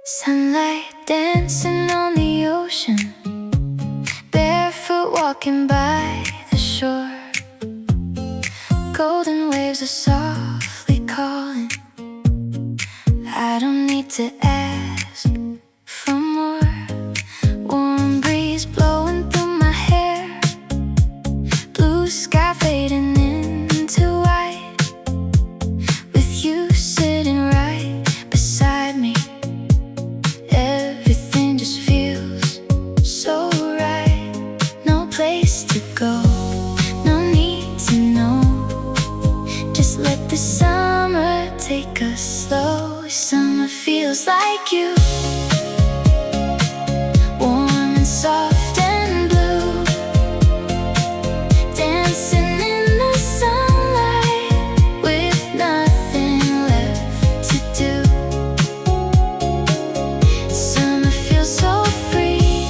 Sunlight dancing on the ocean, barefoot walking by the shore. Golden waves are softly calling. I don't need to ask for more. Warm breeze blowing through my hair, blue sky fading into white, with you sitting right beside me. Everything just feels so right. No place to go, no need to know. Just let the summer take us slow. Summer feels like you, warm and soft and blue, dancing in the sunlight with nothing left to do. Summer feels so free,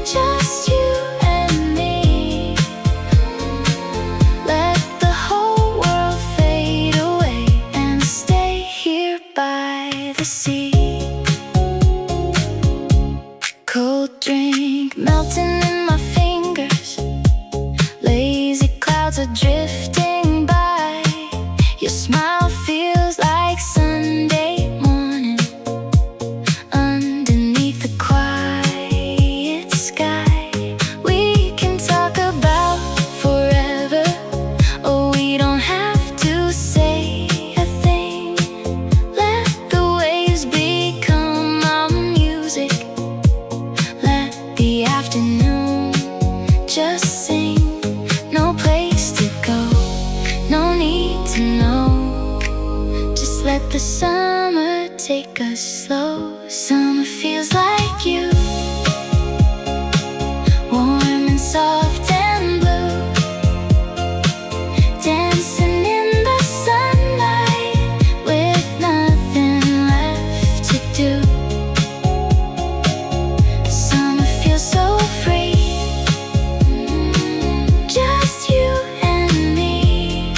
just you and me. Let the whole world fade away and stay here by the sea. Cold drink melting in my fingers, lazy clouds are drifting by. Your smile feels like Sunday morning underneath the quiet sky. We can talk about forever, or we don't have to say a thing. Let the waves become our music, let the afternoon just sing. No place to go, no need to know. Just let the summer take us slow. Summer feels like you, warm and soft and blue, dancing in the sunlight with nothing left to do. Summer feels so free, just you and me.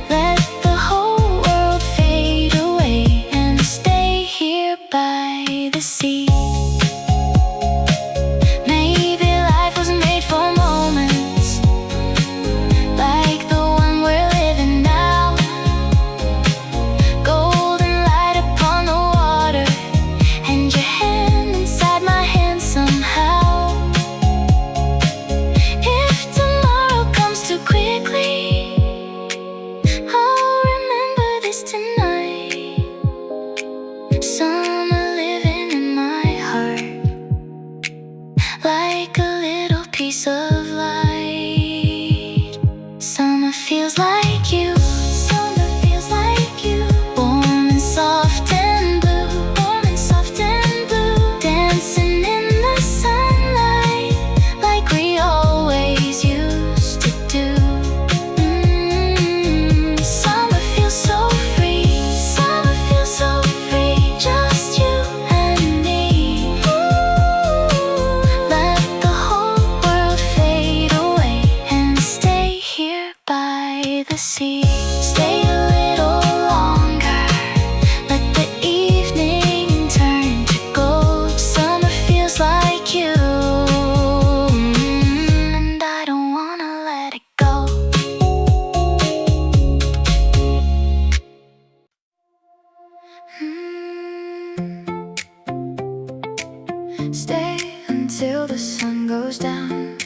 Let the whole world fade away and stay here by the sea. Maybe life was made for moments like the one we're living now. Golden light upon the water, and your hand inside my hand somehow. If tomorrow comes too quickly, I'll remember this tonight. Summer living in my heart, like a little piece of light. Summer feels like you, summer feels like you, warm and soft and blue, warm and soft and blue, dancing in the sunlight like we always used to do. Summer feels so free, summer feels so free, just you and me. Let the whole world fade away and stay here by the sea. Stay a little longer, let the evening turn to gold. Summer feels like you, and I don't wanna let it go. Stay until the sun goes down.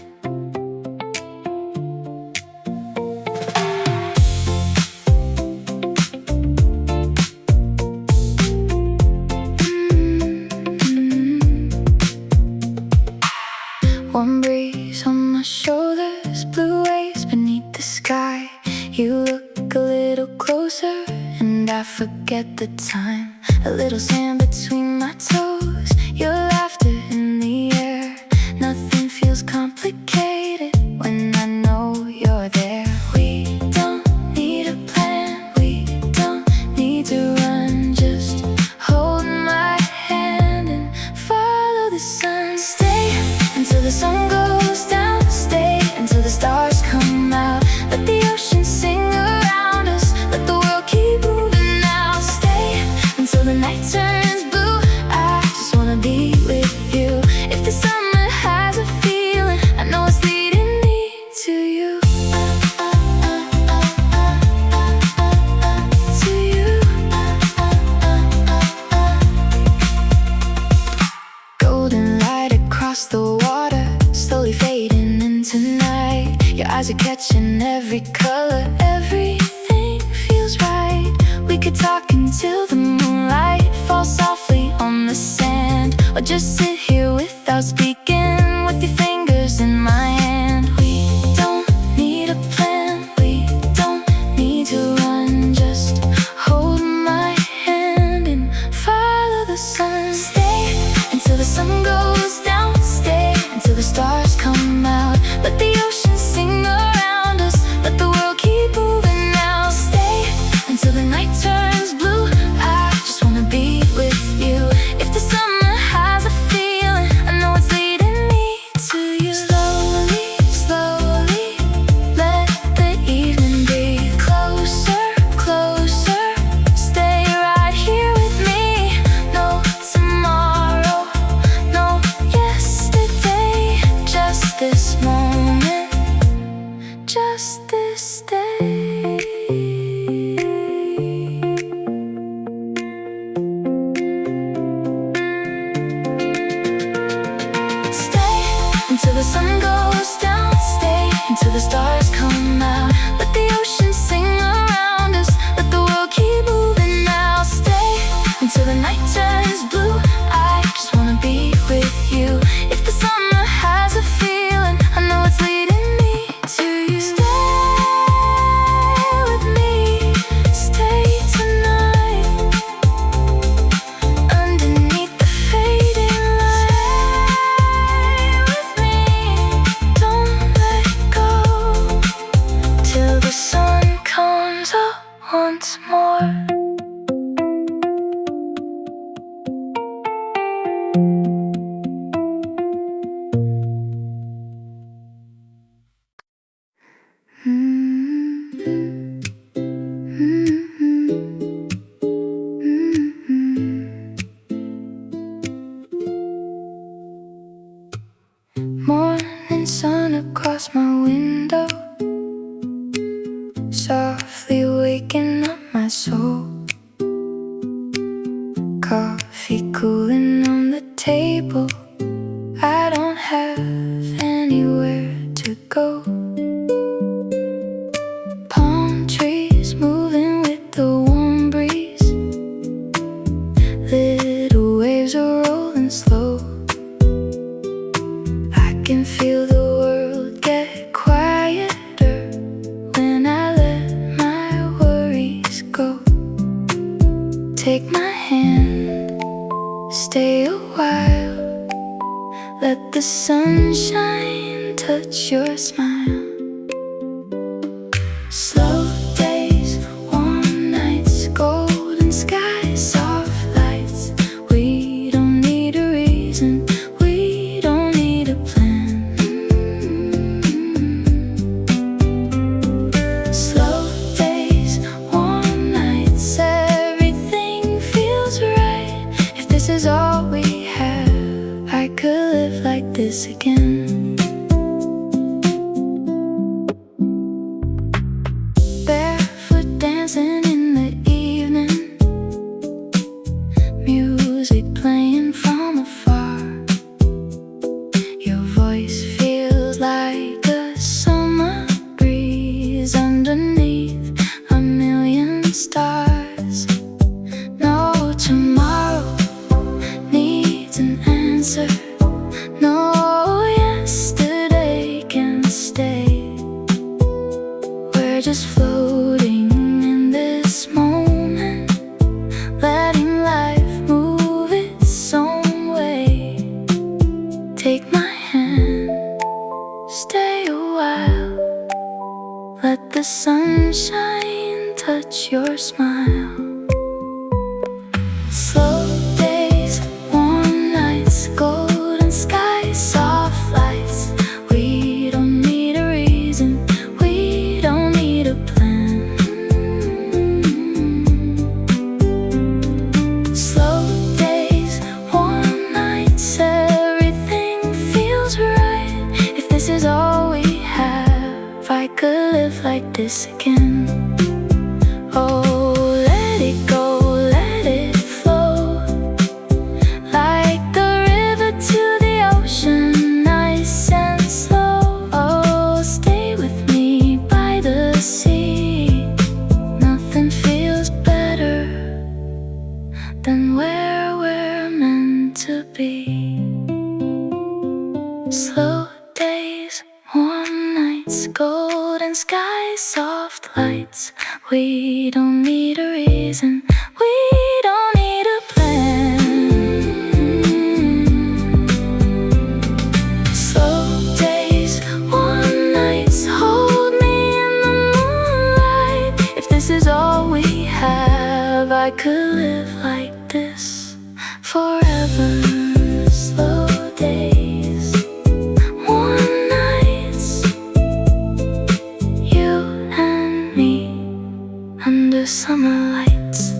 Warm breeze on my shoulders, blue waves beneath the sky. You look a little closer and I forget the time. A little sand between my toes, your laughter in the air. Nothing feels complicated when I know you're there. We don't need a plan, we don't need to run. Just hold my hand and follow the sun. Stay until the sun goes down, stay until the stars come out. Let the ocean sing around us, let the world keep moving now. Stay eyes are catching every color. Everything feels right. We could talk until the moonlight falls softly on the sand, or just sit here without speaking, with your fingers in my hand. We don't need a plan, we don't need to run. Just hold my hand and follow the sun. Stay until the sun goes down. Stay until the stars come out. Let the ocean sing around us. Let the world keep moving now. Stay until the night turns blue. I just wanna be with you. If the summer has a feeling, I know it's leading me to you. Slowly, slowly, let the evening be closer, closer. Stay right here with me. No tomorrow, no yesterday. Just this moment, just this day. Stay until the sun goes down. Stay until the stars come out. Let the ocean sing around us. Let the world keep moving now. Stay until the night turns blue. I just wanna be with you. If the summer has a feeling, I know it's leading me to you. Stay with me, stay tonight, underneath the fading light. Stay with me, don't let go, till the sun comes up once more. Morning sun across my window, softly waking up my soul. Coffee cooling on the table. I don't have anywhere to go. Palm trees moving with the warm breeze. Little waves are rolling slow. I can feel the world get quieter when I let my worries go. Take my hand, stay a while. Let the sunshine touch your smile. Slow days, warm nights, golden skies, soft lights. We don't need a reason, we don't need a plan. Slow days, warm nights, everything feels right. If this is all we have, I could live like this again. Barefoot dancing in the evening, music playing from afar. Your voice feels like a summer breeze underneath a million stars. No tomorrow needs an answer. No yesterday can stay. We're just floating in this moment, letting life move its own way. Take my hand, stay a while. Let the sunshine touch your smile. We don't need a reason, we don't need a plan. Slow days, one nights, hold me in the moonlight. If this is all we have, I could live like this forever. Slow days, one nights, you and me under summer lights.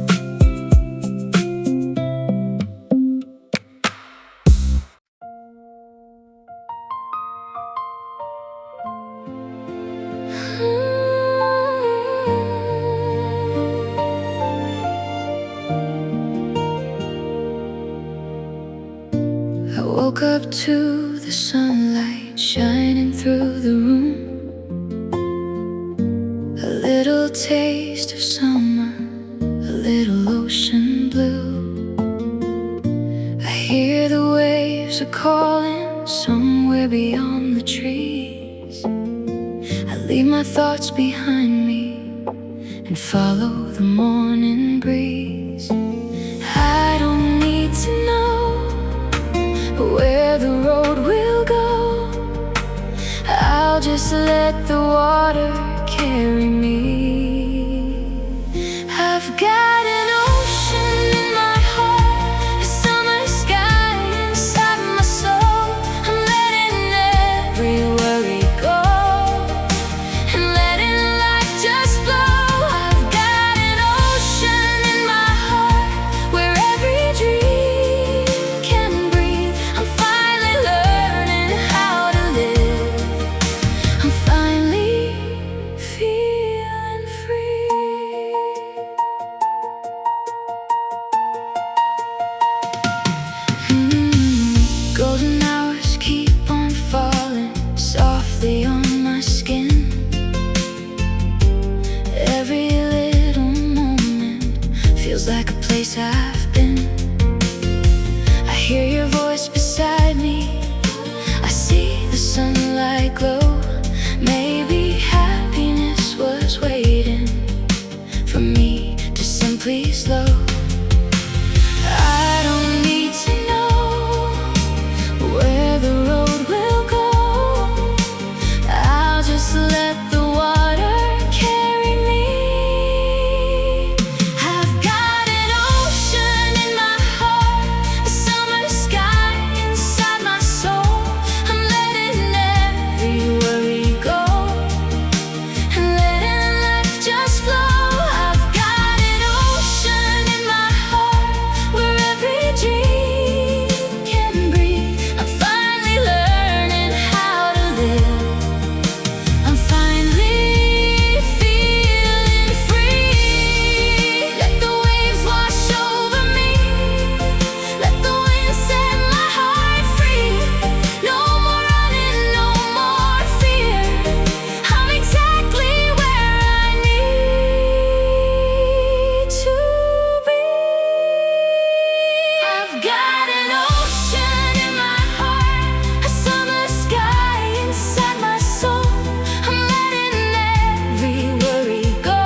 I woke up to the sunlight shining through the room. A little taste of summer, a little ocean blue. I hear the waves are calling somewhere beyond the trees. I leave my thoughts behind me and follow the morning breeze. I don't need to know where the road will go. I'll just let the water carry me. I've got an ocean in my heart, a summer sky inside my soul. I'm letting every worry go and letting life just flow. I've got an ocean in my heart where every dream can breathe. I'm finally learning how to live. I'm finally feeling free. Golden hours keep on falling softly on my skin. Every little moment feels like a place I've been. I hear your voice beside me, I see the sunlight glow. Maybe happiness was waiting for me to simply slow. I don't need to know where the road will go. I'll just let the water carry me. I've got an ocean in my heart, a summer sky inside my soul. I'm letting every worry go and letting life just flow. I've got an ocean in my heart where every dream can breathe. I'm finally learning how to live. I'm finally feeling free. Let the waves wash over me, let the wind set my heart free. No more running, no more fear. I'm exactly where I need to be. I've got an ocean in my heart, a summer sky inside my soul. I'm letting every worry go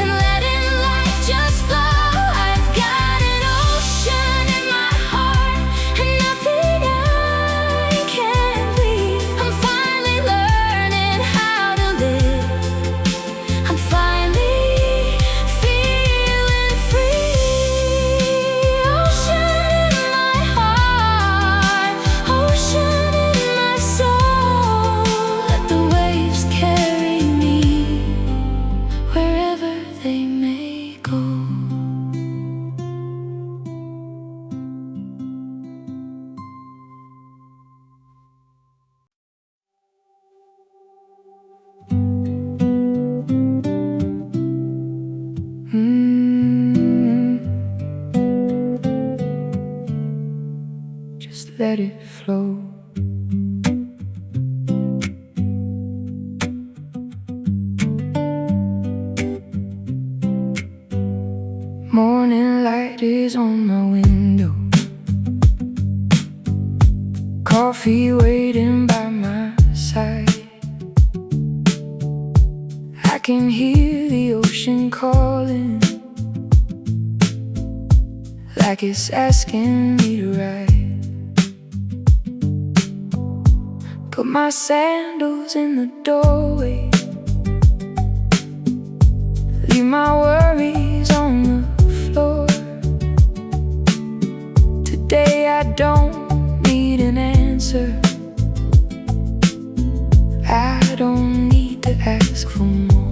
and letting life just flow. I've got an ocean in my heart and nothing I can't leave. I'm finally learning how to live. I'm finally feeling free. Ocean in my heart, ocean in my soul. Let the waves carry me wherever they may go. Just let it flow. Morning light is on my window, coffee waiting by my side. I can hear Relaxation calling, like it's asking me to ride. Put my sandals in the doorway, leave my worries on the floor. Today I don't need an answer, I don't need to ask for more.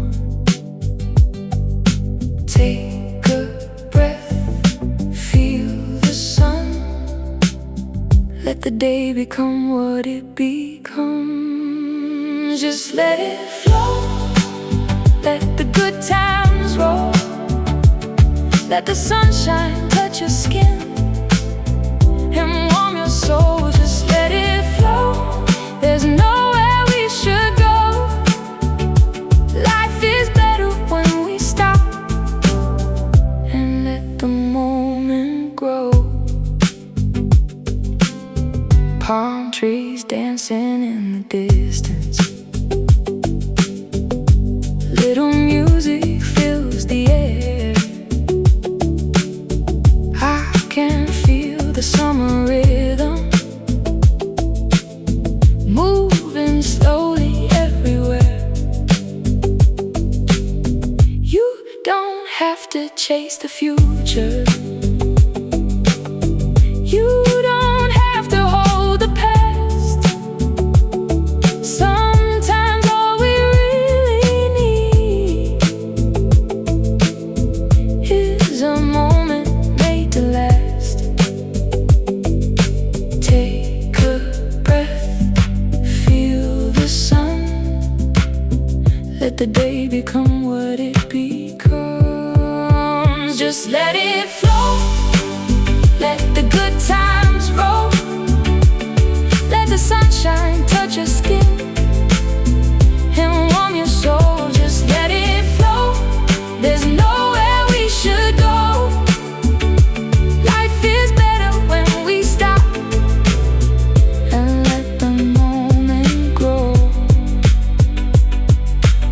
Take a breath, feel the sun. Let the day become what it becomes. Just let it flow, let the good times roll. Let the sunshine touch your skin and warm your soul. Just let it flow, there's nowhere we should go. Life is better when we stop and let the moment grow. Palm trees dancing in the distance, little music fills the air. I can feel the summer rhythm moving slowly everywhere. You don't have to chase the future, you don't have to hold the past. Sometimes all we really need is a moment made to last. Take a breath, feel the sun. Let the day become what it becomes. Just let it flow, let the good times roll. Let the sunshine touch your skin and warm your soul. Just let it flow, there's nowhere we should go. Life is better when we stop and let the moment grow.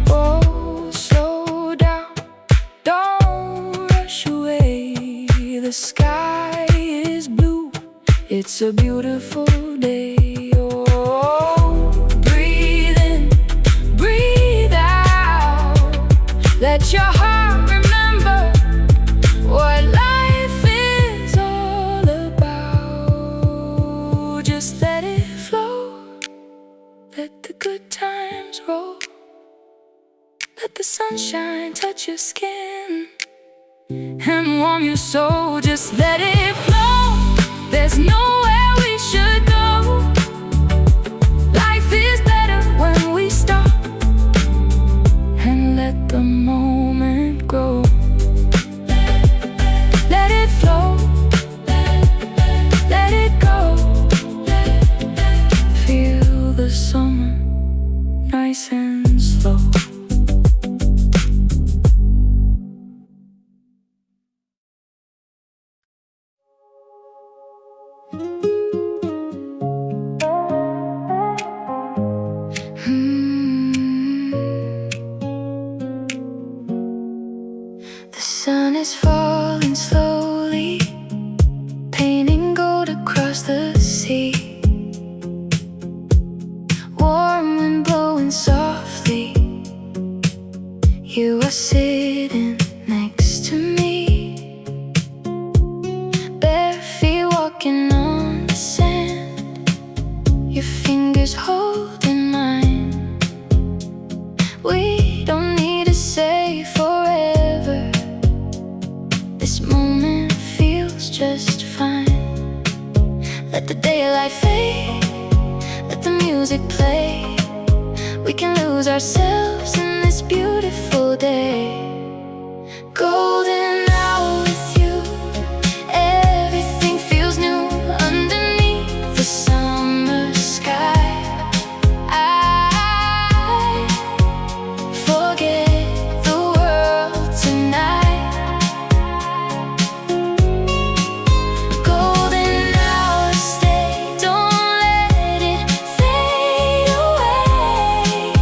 Oh, slow down, don't rush away. The sky is blue, it's a beautiful day. Oh, breathe in, breathe out. Let your heart remember what life is all about. Just let it flow, let the good times roll. Let the sunshine touch your skin and warm your soul. Just let it flow, there's nowhere we should go. Life is better when we stop and let the moment grow. Let it flow, let it go. Feel the summer nice and slow. The sun is falling slowly, painting gold across the sea. Warm wind blowing softly, you are sitting next to me. Bare feet walking on the sand, your fingers holding mine. We don't need to say forever, this moment feels just fine. Let the daylight fade, let the music play. We can lose ourselves in this beautiful day. Golden hour with you, everything feels new underneath the summer sky. I forget the world tonight. Golden hour, stay, don't let it fade away.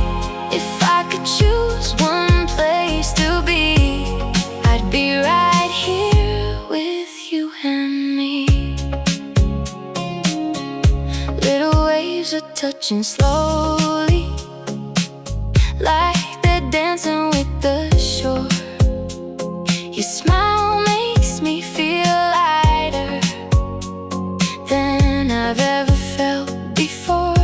If I could choose one place to be, ocean slowly, like they're dancing with the shore. Your smile makes me feel lighter than I've ever felt before.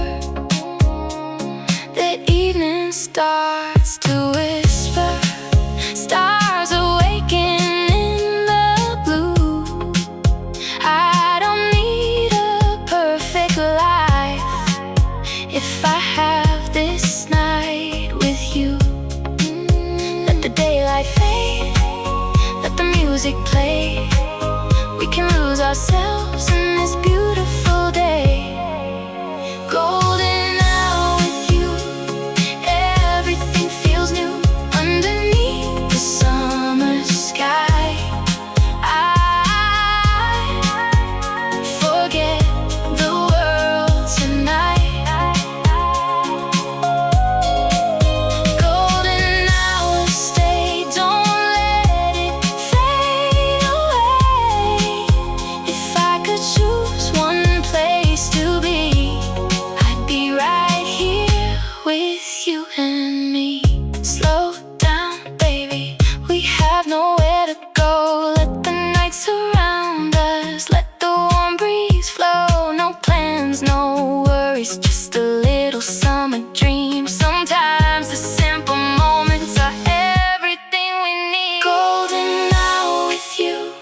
The evening starts to whisper, stars awaken in the blue. I don't need a perfect life if I have this night with you. Let the daylight fade, let the music play. We can lose ourselves in this beautiful day. Golden hour with you, everything feels new underneath the summer sky. I forget the world tonight. Golden hour, stay, don't let it fade away. If I could choose one place to be, I'd be right here with you and me. Slow down, baby, we have nowhere to go. Let the night surround us, let the warm breeze flow. No plans, no worries, just a little summer dream. Sometimes the simple moments are everything we need. Golden hour with you,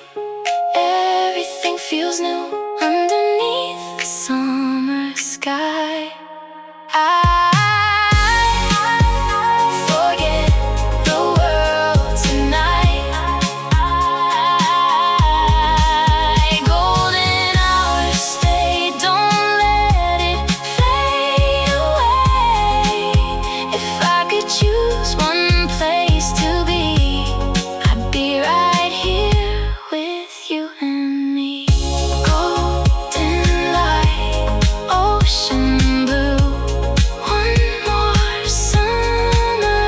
everything feels new underneath the summer sky. I forget the world tonight. Golden hour, stay, don't let it fade away. If I could choose one place to be, I'd be right here with you and me. Golden light, ocean blue, one more summer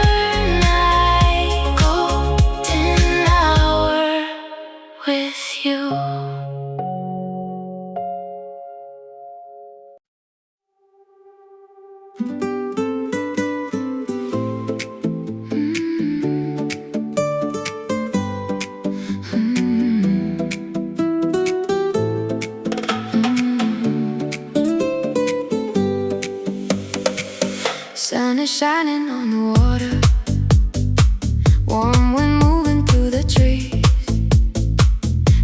night. Golden hour with you. Sun is shining on the water, warm wind moving through the trees.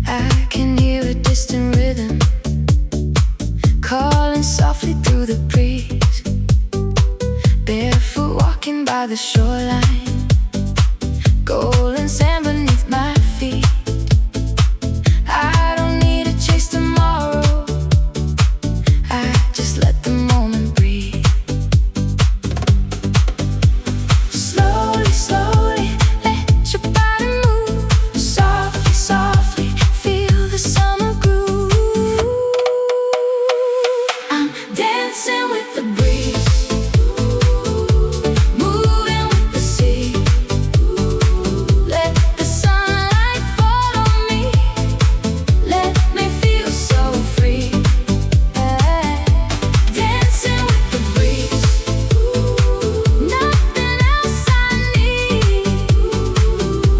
I can hear a distant rhythm calling softly through the breeze. Barefoot walking by the shoreline, golden sand beneath my feet. I don't need to chase tomorrow, I just let the moment breathe. Slowly, slowly, let your body move. Softly, softly, feel the summer groove. I'm dancing with the breeze, moving with the sea. Let the sunlight fall on me, let me feel so free. Dancing with the breeze, nothing else I need.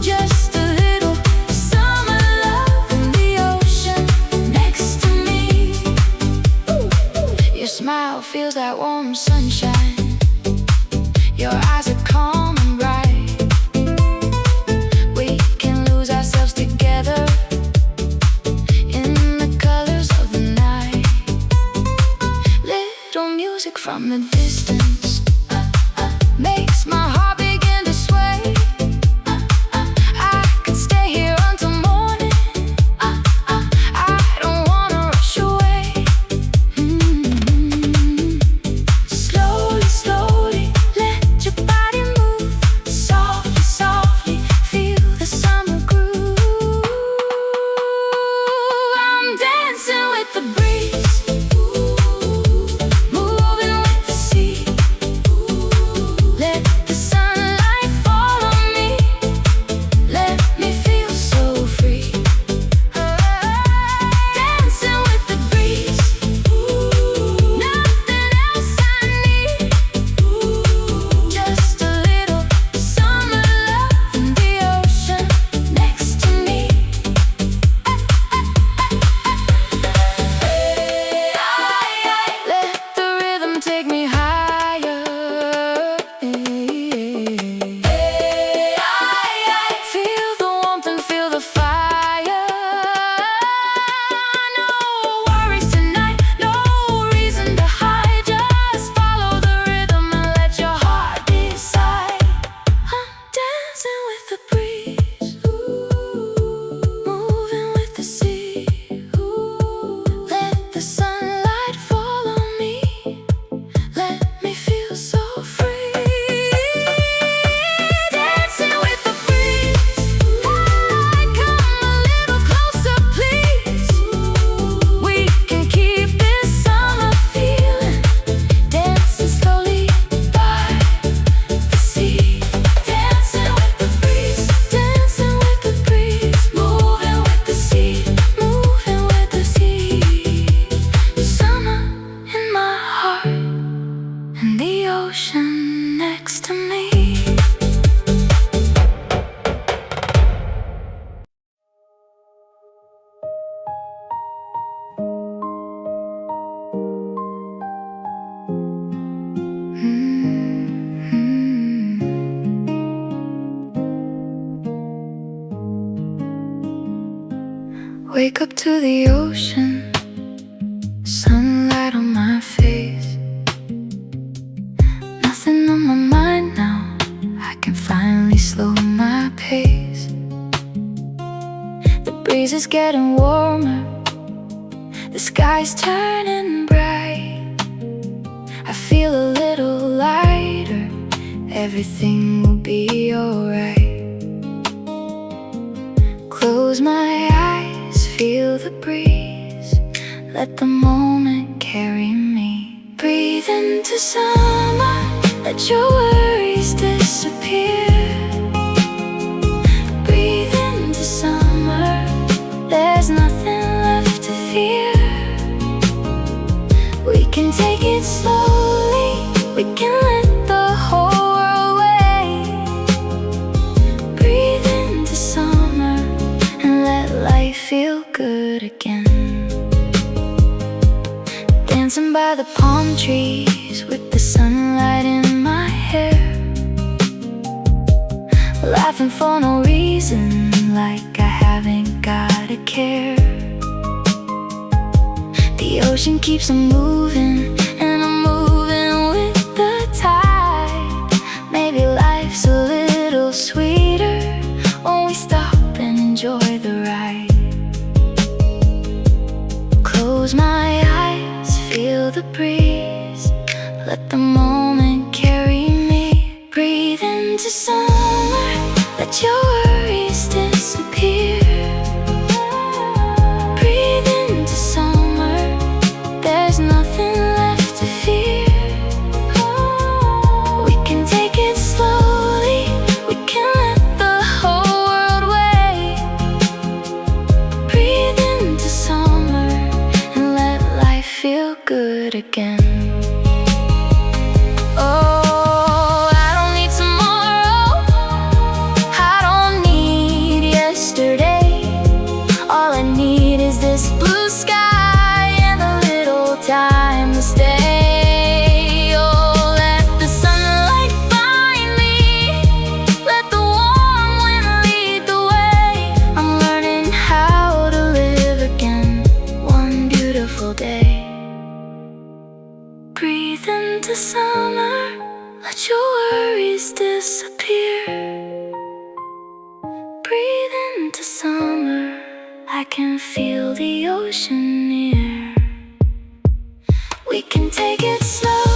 Just a little summer love in the ocean next to me. Your smile feels like warm sunshine, your eyes are calm and bright. We can lose ourselves together in the colors of the night. Little music from the distance makes my heart begin to sway. I could stay here until morning, I don't wanna rush away. Slowly, slowly, let your body move. Softly, softly, feel the summer groove. I'm dancing with the breeze, moving with the sea. Wake up to the ocean, sunlight on my face. Nothing on my mind now, I can finally slow my pace. The breeze is getting warmer, the sky's turning bright. I feel a little lighter, everything will be alright. Close my eyes, feel the breeze, let the moment carry me. Breathe into summer, let your worries disappear. Breathe into summer, there's nothing left to fear. We can take it slowly, we can let the whole world wait. Breathe into summer and let life feel good again. Dancing by the palm trees with the sunlight in my hair. Laughing for no reason, like I haven't got a care. The ocean keeps on moving, and I'm moving with the tide. Maybe life's a little sweeter when we stop and enjoy the ride. Close my eyes, feel the breeze, let the moment carry me. Breathe into summer, let your worries disappear. Breathe into summer, there's nothing left to fear. We can take it slowly, we can let the whole world wait. Breathe into summer and let life feel good again. Oh, I don't need tomorrow, I don't need yesterday. All I need is this blue sky and a little time to stay. Oh, let the sunlight find me, let the warm wind lead the way. I'm learning how to live again, one beautiful day. Breathe into summer, let your worries disappear. Breathe into summer, I can feel the ocean near. We can take it slow.